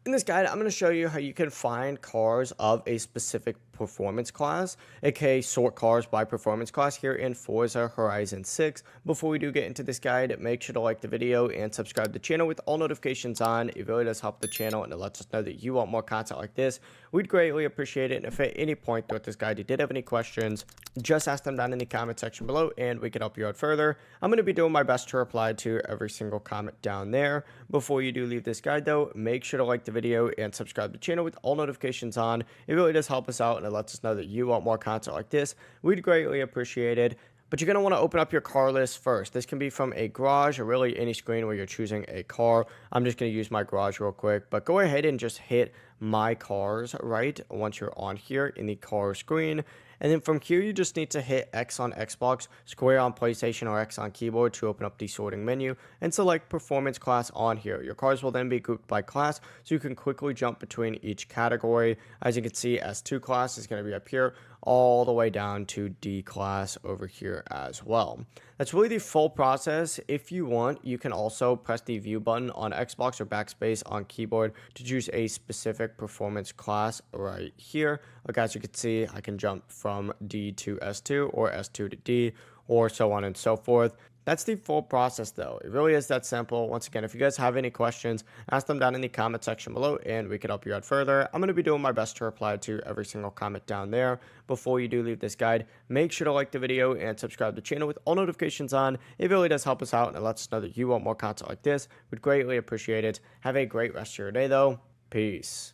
In this guide, I'm going to show you how you can find cars of a specific performance class, aka sort cars by performance class here in Forza Horizon 6. Before we do get into this guide, make sure to like the video and subscribe to the channel with all notifications on. It really does help the channel and it lets us know that you want more content like this. We'd greatly appreciate it. And if at any point throughout this guide you did have any questions, just ask them down in the comment section below and we can help you out further. I'm going to be doing my best to reply to every single comment down there. Before you do leave this guide though, make sure to like the video and subscribe to the channel with all notifications on. It really does help us out and it lets us know that you want more content like this. We'd greatly appreciate it. But you're going to want to open up your car list first. This can be from a garage or really any screen where you're choosing a car. I'm just going to use my garage real quick. But go ahead and just hit my cars, right? Once you're on here in the car screen. And then from here, you just need to hit X on Xbox, square on PlayStation, or X on keyboard to open up the sorting menu and select performance class on here. Your cars will then be grouped by class, so you can quickly jump between each category. As you can see, S2 class is going to be up here all the way down to D class over here as well. That's really the full process. If you want, you can also press the view button on Xbox or backspace on keyboard to choose a specific performance class right here. Like as you can see, I can jump from D to S2 or S2 to D or so on and so forth. That's the full process though. It really is that simple. Once again, if you guys have any questions, ask them down in the comment section below and we can help you out further. I'm going to be doing my best to reply to every single comment down there. Before you do leave this guide, make sure to like the video and subscribe to the channel with all notifications on. It really does help us out and it lets us know that you want more content like this. We'd greatly appreciate it. Have a great rest of your day though. Peace.